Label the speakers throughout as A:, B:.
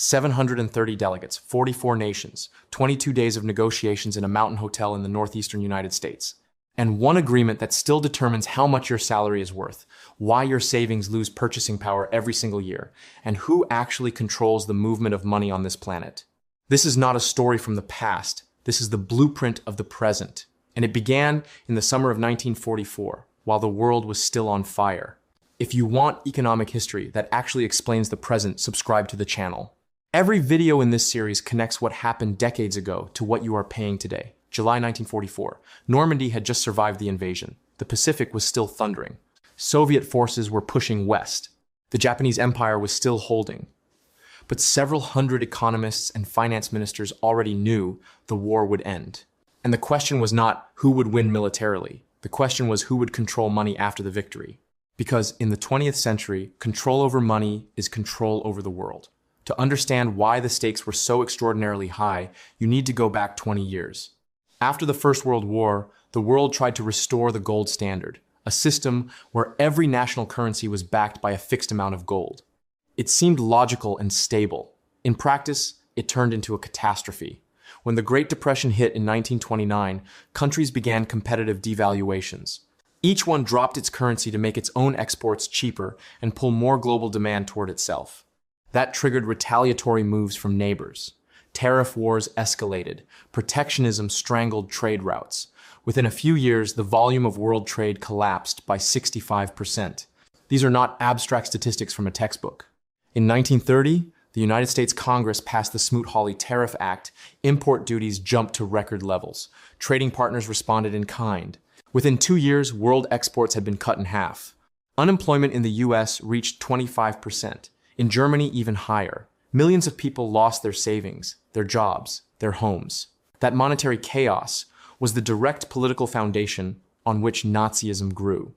A: 730 delegates, 44 nations, 22 days of negotiations in a mountain hotel in the northeastern United States. And one agreement that still determines how much your salary is worth, why your savings lose purchasing power every single year, and who actually controls the movement of money on this planet. This is not a story from the past. This is the blueprint of the present. And it began in the summer of 1944, while the world was still on fire. If you want economic history that actually explains the present, subscribe to the channel. Every video in this series connects what happened decades ago to what you are paying today. July 1944. Normandy had just survived the invasion. The Pacific was still thundering. Soviet forces were pushing west. The Japanese Empire was still holding. But several hundred economists and finance ministers already knew the war would end. And the question was not who would win militarily. The question was who would control money after the victory. Because in the 20th century, control over money is control over the world. To understand why the stakes were so extraordinarily high, you need to go back 20 years. After the First World War, the world tried to restore the gold standard, a system where every national currency was backed by a fixed amount of gold. It seemed logical and stable. In practice, it turned into a catastrophe. When the Great Depression hit in 1929, countries began competitive devaluations. Each one dropped its currency to make its own exports cheaper and pull more global demand toward itself. That triggered retaliatory moves from neighbors. Tariff wars escalated. Protectionism strangled trade routes. Within a few years, the volume of world trade collapsed by 65%. These are not abstract statistics from a textbook. In 1930, the United States Congress passed the Smoot-Hawley Tariff Act. Import duties jumped to record levels. Trading partners responded in kind. Within 2 years, world exports had been cut in half. Unemployment in the US reached 25%. In Germany, even higher. Millions of people lost their savings, their jobs, their homes. That monetary chaos was the direct political foundation on which Nazism grew.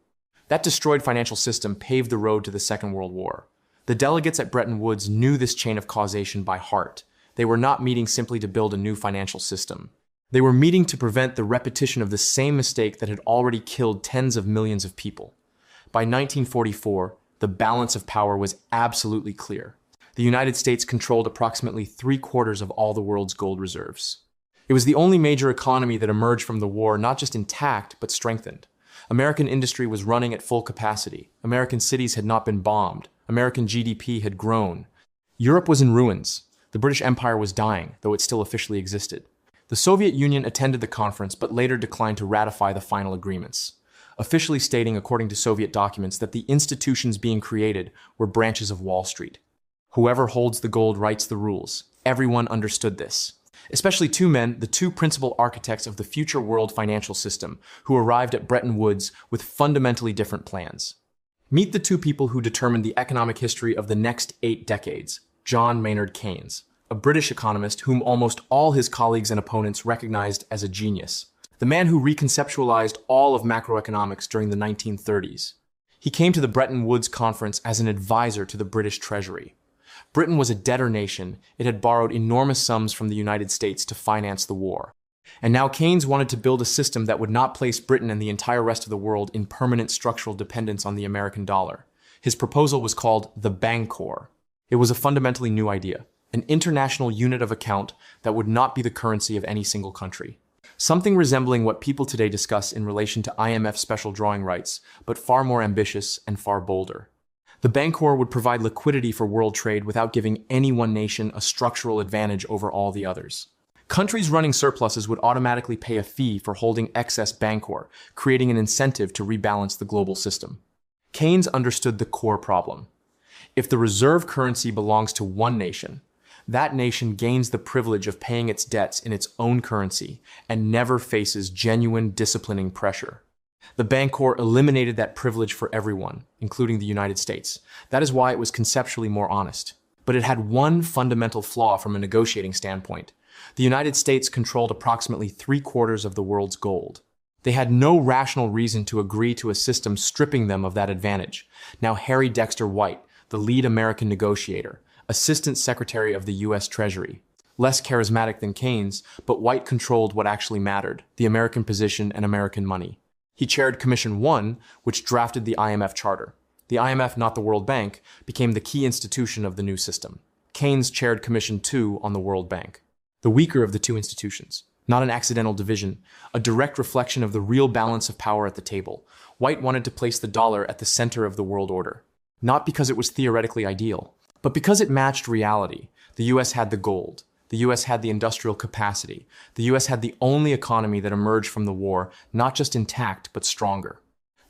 A: That destroyed financial system paved the road to the Second World War. The delegates at Bretton Woods knew this chain of causation by heart. They were not meeting simply to build a new financial system. They were meeting to prevent the repetition of the same mistake that had already killed tens of millions of people. By 1944, the balance of power was absolutely clear. The United States controlled approximately 3/4 of all the world's gold reserves. It was the only major economy that emerged from the war not just intact, but strengthened. American industry was running at full capacity. American cities had not been bombed. American GDP had grown. Europe was in ruins. The British Empire was dying, though it still officially existed. The Soviet Union attended the conference, but later declined to ratify the final agreements, officially stating, according to Soviet documents, that the institutions being created were branches of Wall Street. Whoever holds the gold writes the rules. Everyone understood this. Especially two men, the two principal architects of the future world financial system, who arrived at Bretton Woods with fundamentally different plans. Meet the two people who determined the economic history of the next 8 decades. John Maynard Keynes, a British economist whom almost all his colleagues and opponents recognized as a genius. The man who reconceptualized all of macroeconomics during the 1930s. He came to the Bretton Woods Conference as an advisor to the British Treasury. Britain was a debtor nation. It had borrowed enormous sums from the United States to finance the war. And now Keynes wanted to build a system that would not place Britain and the entire rest of the world in permanent structural dependence on the American dollar. His proposal was called the Bancor. It was a fundamentally new idea, an international unit of account that would not be the currency of any single country. Something resembling what people today discuss in relation to IMF special drawing rights, but far more ambitious and far bolder. The Bancor would provide liquidity for world trade without giving any one nation a structural advantage over all the others. Countries running surpluses would automatically pay a fee for holding excess Bancor, creating an incentive to rebalance the global system. Keynes understood the core problem. If the reserve currency belongs to one nation, that nation gains the privilege of paying its debts in its own currency and never faces genuine disciplining pressure. The Bancor eliminated that privilege for everyone, including the United States. That is why it was conceptually more honest. But it had one fundamental flaw from a negotiating standpoint. The United States controlled approximately 3/4 of the world's gold. They had no rational reason to agree to a system stripping them of that advantage. Now Harry Dexter White, the lead American negotiator, Assistant Secretary of the U.S. Treasury. Less charismatic than Keynes, but White controlled what actually mattered, the American position and American money. He chaired Commission 1, which drafted the IMF charter. The IMF, not the World Bank, became the key institution of the new system. Keynes chaired Commission 2 on the World Bank. The weaker of the two institutions, not an accidental division, a direct reflection of the real balance of power at the table. White wanted to place the dollar at the center of the world order, not because it was theoretically ideal, but because it matched reality. The US had the gold. The US had the industrial capacity. The US had the only economy that emerged from the war, not just intact, but stronger.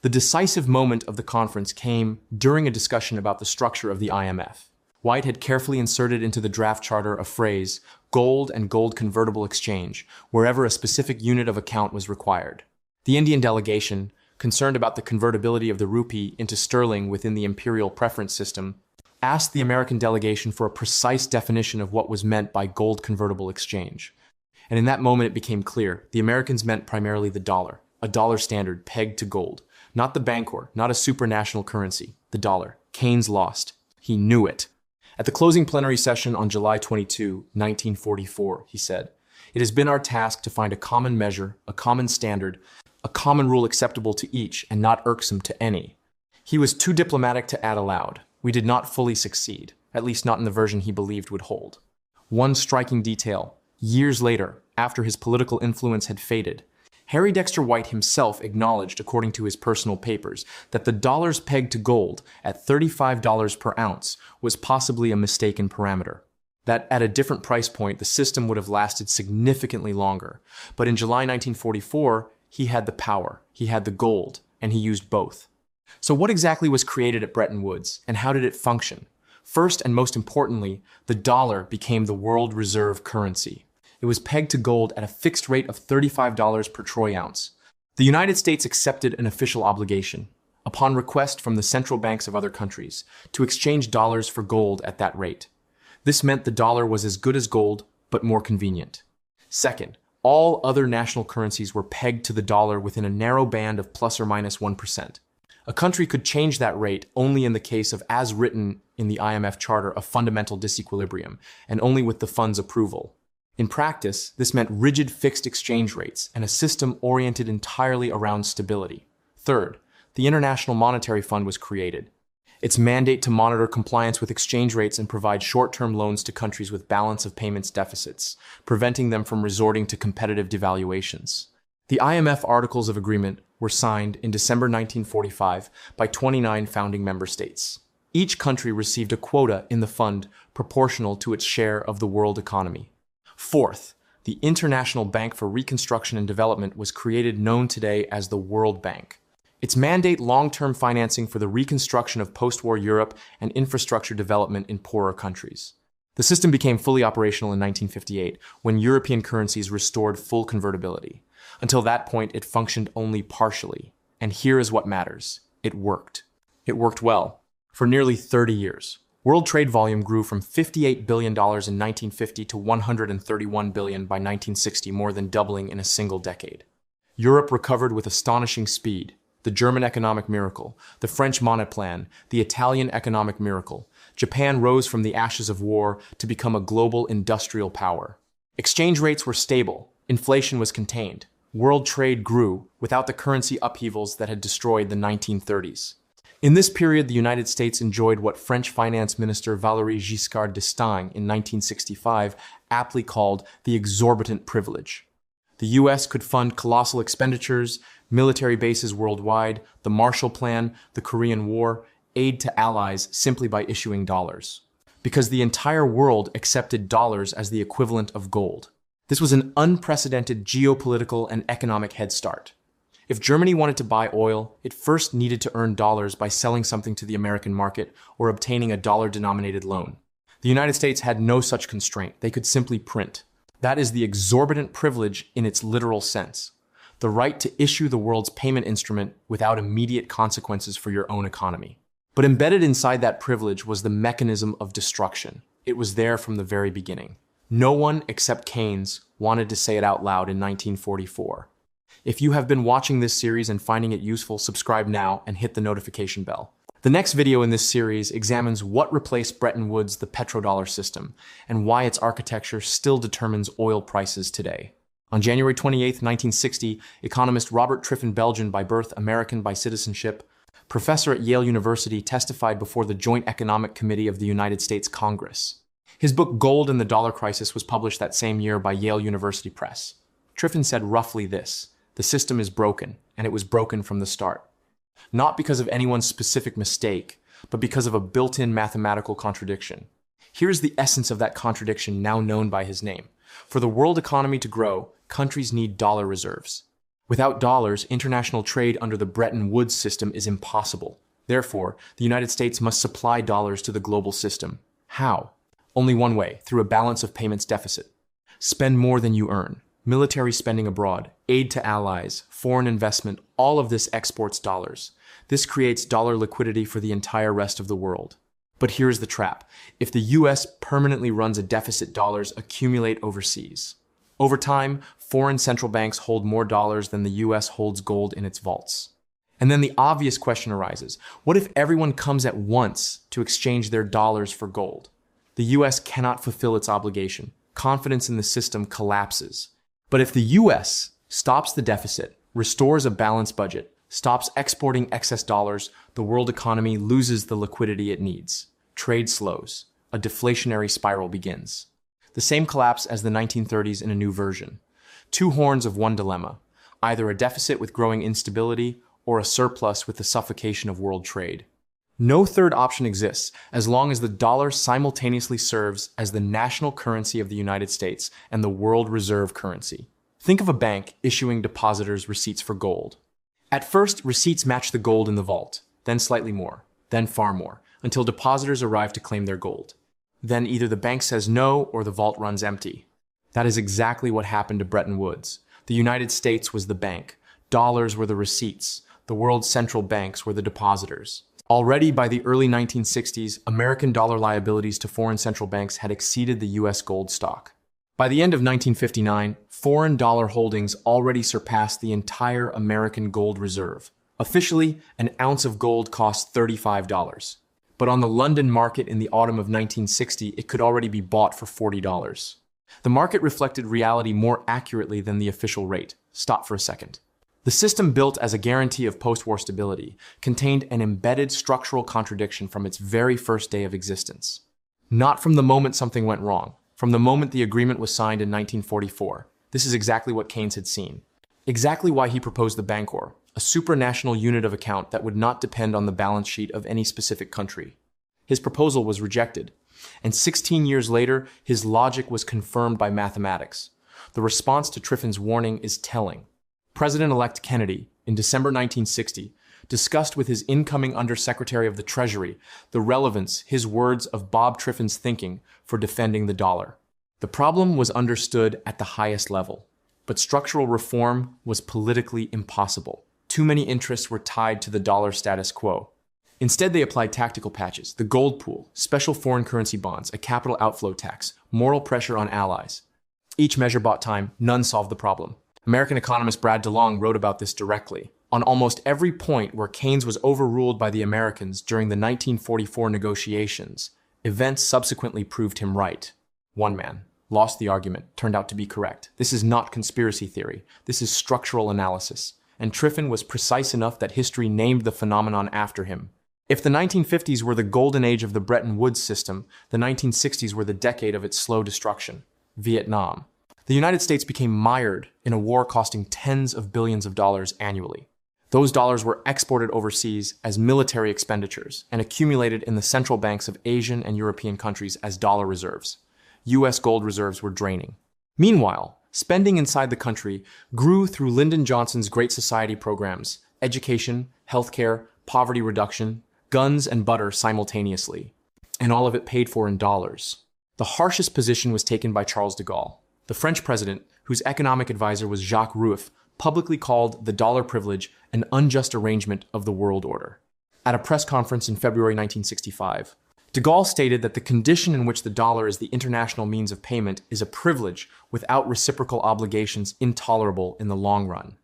A: The decisive moment of the conference came during a discussion about the structure of the IMF. White had carefully inserted into the draft charter a phrase, gold and gold convertible exchange, wherever a specific unit of account was required. The Indian delegation, concerned about the convertibility of the rupee into sterling within the imperial preference system, asked the American delegation for a precise definition of what was meant by gold convertible exchange. And in that moment it became clear, the Americans meant primarily the dollar, a dollar standard pegged to gold, not the bancor, not a supranational currency, the dollar. Keynes lost. He knew it. At the closing plenary session on July 22, 1944, he said, "It has been our task to find a common measure, a common standard, a common rule acceptable to each and not irksome to any." He was too diplomatic to add aloud, "We did not fully succeed, at least not in the version he believed would hold." One striking detail, years later, after his political influence had faded, Harry Dexter White himself acknowledged, according to his personal papers, that the dollar's peg to gold at $35 per ounce was possibly a mistaken parameter. That at a different price point, the system would have lasted significantly longer. But in July 1944, he had the power, he had the gold, and he used both. So what exactly was created at Bretton Woods, and how did it function? First and most importantly, the dollar became the world reserve currency. It was pegged to gold at a fixed rate of $35 per troy ounce. The United States accepted an official obligation, upon request from the central banks of other countries, to exchange dollars for gold at that rate. This meant the dollar was as good as gold, but more convenient. Second, all other national currencies were pegged to the dollar within a narrow band of plus or minus 1%. A country could change that rate only in the case of, as written in the IMF Charter, a fundamental disequilibrium, and only with the fund's approval. In practice, this meant rigid fixed exchange rates and a system oriented entirely around stability. Third, the International Monetary Fund was created. Its mandate to monitor compliance with exchange rates and provide short-term loans to countries with balance of payments deficits, preventing them from resorting to competitive devaluations. The IMF Articles of Agreement were signed in December 1945 by 29 founding member states. Each country received a quota in the fund proportional to its share of the world economy. Fourth, the International Bank for Reconstruction and Development was created, known today as the World Bank. Its mandate long-term financing for the reconstruction of post-war Europe and infrastructure development in poorer countries. The system became fully operational in 1958, when European currencies restored full convertibility. Until that point, it functioned only partially. And here is what matters. It worked. It worked well. For nearly 30 years. World trade volume grew from $58 billion in 1950 to $131 billion by 1960, more than doubling in a single decade. Europe recovered with astonishing speed. The German economic miracle, the French Monnet Plan, the Italian economic miracle. Japan rose from the ashes of war to become a global industrial power. Exchange rates were stable. Inflation was contained. World trade grew without the currency upheavals that had destroyed the 1930s. In this period, the United States enjoyed what French Finance Minister Valéry Giscard d'Estaing in 1965 aptly called the exorbitant privilege. The US could fund colossal expenditures, military bases worldwide, the Marshall Plan, the Korean War, aid to allies simply by issuing dollars. Because the entire world accepted dollars as the equivalent of gold. This was an unprecedented geopolitical and economic head start. If Germany wanted to buy oil, it first needed to earn dollars by selling something to the American market or obtaining a dollar-denominated loan. The United States had no such constraint. They could simply print. That is the exorbitant privilege in its literal sense. The right to issue the world's payment instrument without immediate consequences for your own economy. But embedded inside that privilege was the mechanism of destruction. It was there from the very beginning. No one except Keynes wanted to say it out loud in 1944. If you have been watching this series and finding it useful, subscribe now and hit the notification bell. The next video in this series examines what replaced Bretton Woods, the petrodollar system, and why its architecture still determines oil prices today. On January 28, 1960, economist Robert Triffin, Belgian by birth, American by citizenship, professor at Yale University, testified before the Joint Economic Committee of the United States Congress. His book Gold and the Dollar Crisis was published that same year by Yale University Press. Triffin said roughly this: the system is broken, and it was broken from the start. Not because of anyone's specific mistake, but because of a built-in mathematical contradiction. Here's the essence of that contradiction now known by his name. For the world economy to grow, countries need dollar reserves. Without dollars, international trade under the Bretton Woods system is impossible. Therefore, the United States must supply dollars to the global system. How? Only one way, through a balance of payments deficit. Spend more than you earn. Military spending abroad, aid to allies, foreign investment, all of this exports dollars. This creates dollar liquidity for the entire rest of the world. But here's the trap. If the US permanently runs a deficit, dollars accumulate overseas. Over time, foreign central banks hold more dollars than the US holds gold in its vaults. And then the obvious question arises: what if everyone comes at once to exchange their dollars for gold? The US cannot fulfill its obligation. Confidence in the system collapses. But if the US stops the deficit, restores a balanced budget, stops exporting excess dollars, the world economy loses the liquidity it needs. Trade slows. A deflationary spiral begins. The same collapse as the 1930s in a new version. Two horns of one dilemma: either a deficit with growing instability or a surplus with the suffocation of world trade. No third option exists as long as the dollar simultaneously serves as the national currency of the United States and the world reserve currency. Think of a bank issuing depositors receipts for gold. At first, receipts match the gold in the vault, then slightly more, then far more, until depositors arrive to claim their gold. Then either the bank says no or the vault runs empty. That is exactly what happened to Bretton Woods. The United States was the bank. Dollars were the receipts. The world's central banks were the depositors. Already by the early 1960s, American dollar liabilities to foreign central banks had exceeded the US gold stock. By the end of 1959, foreign dollar holdings already surpassed the entire American gold reserve. Officially, an ounce of gold cost $35. But on the London market in the autumn of 1960, it could already be bought for $40. The market reflected reality more accurately than the official rate. Stop for a second. The system, built as a guarantee of post-war stability, contained an embedded structural contradiction from its very first day of existence. Not from the moment something went wrong, from the moment the agreement was signed in 1944. This is exactly what Keynes had seen. Exactly why he proposed the Bancor, a supranational unit of account that would not depend on the balance sheet of any specific country. His proposal was rejected, and 16 years later, his logic was confirmed by mathematics. The response to Triffin's warning is telling. President-elect Kennedy, in December 1960, discussed with his incoming Undersecretary of the Treasury the relevance, his words, of Bob Triffin's thinking for defending the dollar. The problem was understood at the highest level, but structural reform was politically impossible. Too many interests were tied to the dollar status quo. Instead, they applied tactical patches: the gold pool, special foreign currency bonds, a capital outflow tax, moral pressure on allies. Each measure bought time, none solved the problem. American economist Brad DeLong wrote about this directly. On almost every point where Keynes was overruled by the Americans during the 1944 negotiations, events subsequently proved him right. One man lost the argument, turned out to be correct. This is not conspiracy theory. This is structural analysis. And Triffin was precise enough that history named the phenomenon after him. If the 1950s were the golden age of the Bretton Woods system, the 1960s were the decade of its slow destruction. Vietnam. The United States became mired in a war costing tens of billions of dollars annually. Those dollars were exported overseas as military expenditures and accumulated in the central banks of Asian and European countries as dollar reserves. US gold reserves were draining. Meanwhile, spending inside the country grew through Lyndon Johnson's Great Society programs: education, healthcare, poverty reduction, guns and butter simultaneously. And all of it paid for in dollars. The harshest position was taken by Charles de Gaulle. The French president, whose economic advisor was Jacques Rueff, publicly called the dollar privilege an unjust arrangement of the world order. At a press conference in February 1965, de Gaulle stated that the condition in which the dollar is the international means of payment is a privilege without reciprocal obligations intolerable in the long run.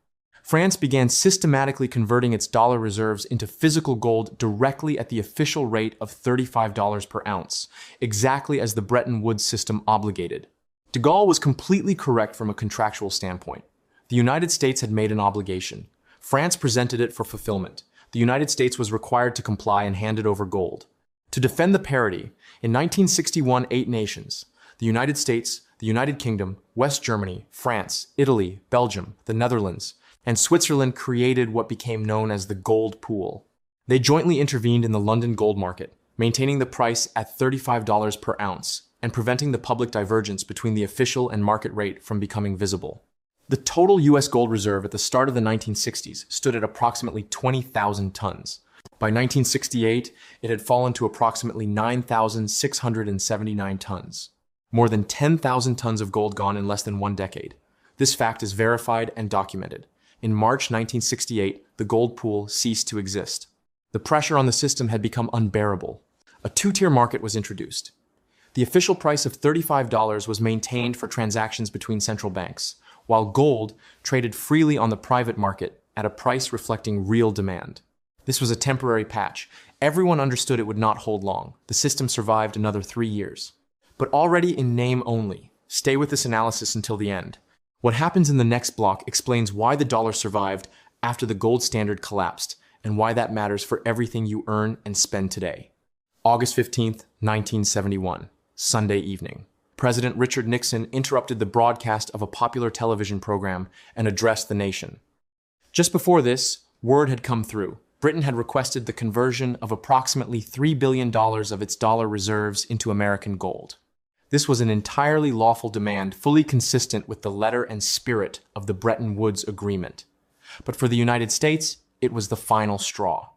A: France began systematically converting its dollar reserves into physical gold directly at the official rate of $35 per ounce, exactly as the Bretton Woods system obligated. De Gaulle was completely correct from a contractual standpoint. The United States had made an obligation. France presented it for fulfillment. The United States was required to comply and handed over gold. To defend the parity, in 1961, 8 nations, the United States, the United Kingdom, West Germany, France, Italy, Belgium, the Netherlands, and Switzerland created what became known as the gold pool. They jointly intervened in the London gold market, maintaining the price at $35 per ounce and preventing the public divergence between the official and market rate from becoming visible. The total U.S. gold reserve at the start of the 1960s stood at approximately 20,000 tons. By 1968, it had fallen to approximately 9,679 tons. More than 10,000 tons of gold gone in less than 1 decade. This fact is verified and documented. In March 1968, the gold pool ceased to exist. The pressure on the system had become unbearable. A 2-tier market was introduced. The official price of $35 was maintained for transactions between central banks, while gold traded freely on the private market at a price reflecting real demand. This was a temporary patch. Everyone understood it would not hold long. The system survived another 3 years. But already in name only. Stay with this analysis until the end. What happens in the next block explains why the dollar survived after the gold standard collapsed, and why that matters for everything you earn and spend today. August 15th, 1971, Sunday evening. President Richard Nixon interrupted the broadcast of a popular television program and addressed the nation. Just before this, word had come through. Britain had requested the conversion of approximately $3 billion of its dollar reserves into American gold. This was an entirely lawful demand, fully consistent with the letter and spirit of the Bretton Woods Agreement. But for the United States, it was the final straw.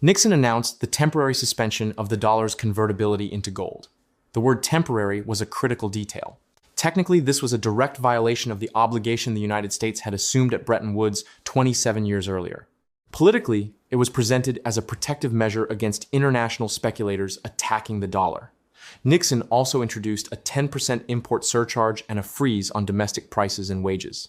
A: Nixon announced the temporary suspension of the dollar's convertibility into gold. The word temporary was a critical detail. Technically, this was a direct violation of the obligation the United States had assumed at Bretton Woods 27 years earlier. Politically, it was presented as a protective measure against international speculators attacking the dollar. Nixon also introduced a 10% import surcharge and a freeze on domestic prices and wages.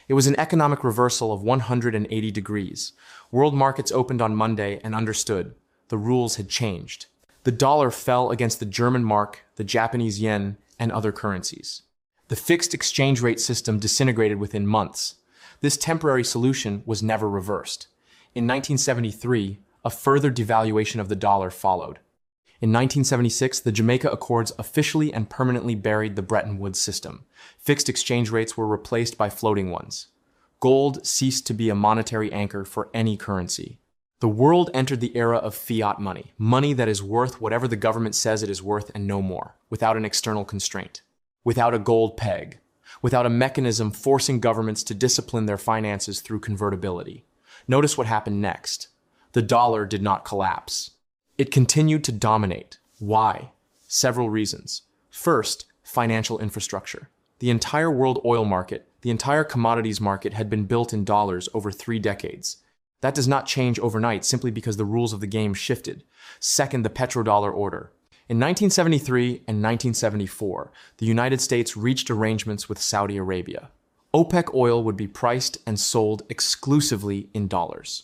A: It was an economic reversal of 180 degrees. World markets opened on Monday and understood the rules had changed. The dollar fell against the German mark, the Japanese yen, and other currencies. The fixed exchange rate system disintegrated within months. This temporary solution was never reversed. In 1973, a further devaluation of the dollar followed. In 1976, the Jamaica Accords officially and permanently buried the Bretton Woods system. Fixed exchange rates were replaced by floating ones. Gold ceased to be a monetary anchor for any currency. The world entered the era of fiat money, money that is worth whatever the government says it is worth and no more, without an external constraint, without a gold peg, without a mechanism forcing governments to discipline their finances through convertibility. Notice what happened next. The dollar did not collapse. It continued to dominate. Why? Several reasons. First, financial infrastructure. The entire world oil market, the entire commodities market had been built in dollars over 3 decades. That does not change overnight simply because the rules of the game shifted. Second, the petrodollar order. In 1973 and 1974, the United States reached arrangements with Saudi Arabia. OPEC oil would be priced and sold exclusively in dollars.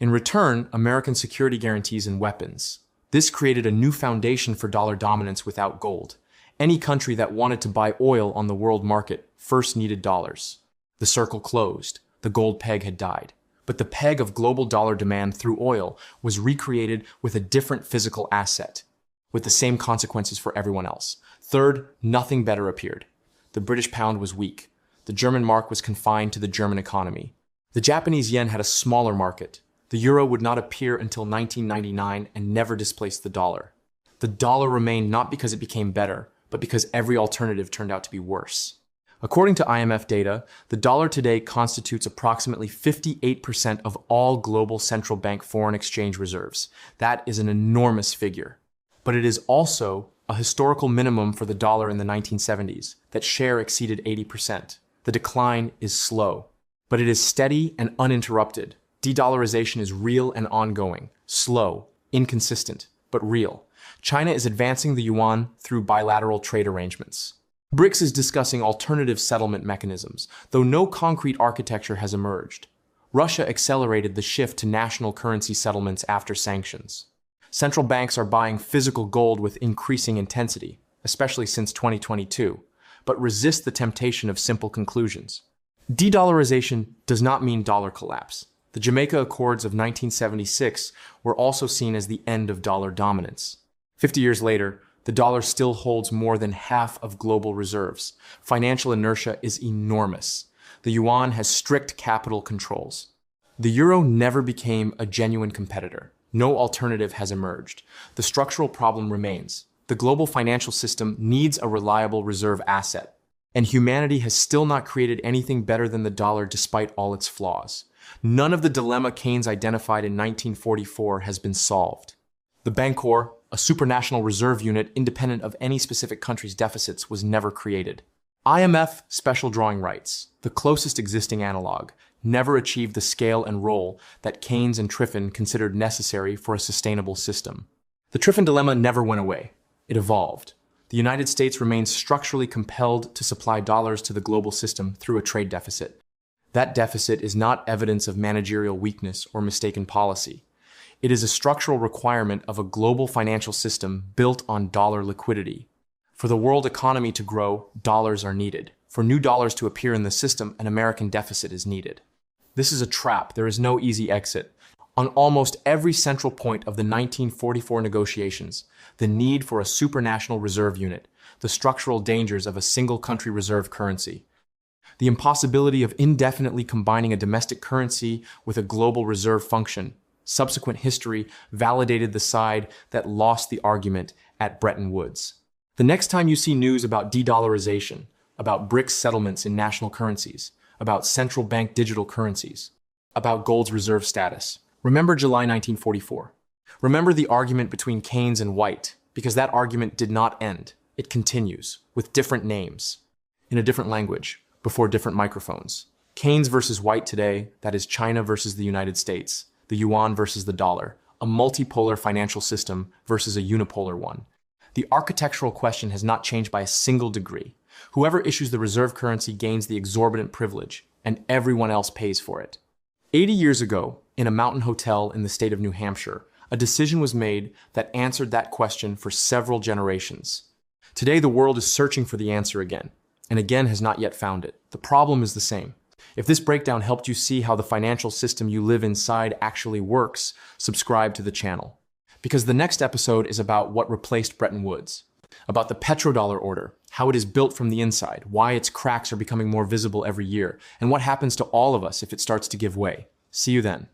A: In return, American security guarantees and weapons. This created a new foundation for dollar dominance without gold. Any country that wanted to buy oil on the world market first needed dollars. The circle closed. The gold peg had died. But the peg of global dollar demand through oil was recreated with a different physical asset, with the same consequences for everyone else. Third, nothing better appeared. The British pound was weak. The German mark was confined to the German economy. The Japanese yen had a smaller market. The euro would not appear until 1999 and never displaced the dollar. The dollar remained not because it became better, but because every alternative turned out to be worse. According to IMF data, the dollar today constitutes approximately 58% of all global central bank foreign exchange reserves. That is an enormous figure. But it is also a historical minimum for the dollar in the 1970s. That share exceeded 80%. The decline is slow, but it is steady and uninterrupted. De-dollarization is real and ongoing, slow, inconsistent, but real. China is advancing the yuan through bilateral trade arrangements. BRICS is discussing alternative settlement mechanisms, though no concrete architecture has emerged. Russia accelerated the shift to national currency settlements after sanctions. Central banks are buying physical gold with increasing intensity, especially since 2022, but resist the temptation of simple conclusions. De-dollarization does not mean dollar collapse. The Jamaica Accords of 1976 were also seen as the end of dollar dominance. 50 years later, the dollar still holds more than half of global reserves. Financial inertia is enormous. The yuan has strict capital controls. The euro never became a genuine competitor. No alternative has emerged. The structural problem remains. The global financial system needs a reliable reserve asset. And humanity has still not created anything better than the dollar despite all its flaws. None of the dilemma Keynes identified in 1944 has been solved. The Bancor, a supranational reserve unit independent of any specific country's deficits, was never created. IMF special drawing rights, the closest existing analog, never achieved the scale and role that Keynes and Triffin considered necessary for a sustainable system. The Triffin Dilemma never went away. It evolved. The United States remains structurally compelled to supply dollars to the global system through a trade deficit. That deficit is not evidence of managerial weakness or mistaken policy. It is a structural requirement of a global financial system built on dollar liquidity. For the world economy to grow, dollars are needed. For new dollars to appear in the system, an American deficit is needed. This is a trap. There is no easy exit. On almost every central point of the 1944 negotiations, the need for a supranational reserve unit, the structural dangers of a single country reserve currency, the impossibility of indefinitely combining a domestic currency with a global reserve function. Subsequent history validated the side that lost the argument at Bretton Woods. The next time you see news about de-dollarization, about BRICS settlements in national currencies, about central bank digital currencies, about gold's reserve status, remember July 1944. Remember the argument between Keynes and White, because that argument did not end. It continues, with different names, in a different language, before different microphones. Keynes versus White today, that is China versus the United States, the yuan versus the dollar, a multipolar financial system versus a unipolar one. The architectural question has not changed by a single degree. Whoever issues the reserve currency gains the exorbitant privilege, and everyone else pays for it. 80 years ago, in a mountain hotel in the state of New Hampshire, a decision was made that answered that question for several generations. Today, the world is searching for the answer again, and again has not yet found it. The problem is the same. If this breakdown helped you see how the financial system you live inside actually works, subscribe to the channel. Because the next episode is about what replaced Bretton Woods, about the petrodollar order, how it is built from the inside, why its cracks are becoming more visible every year, and what happens to all of us if it starts to give way. See you then.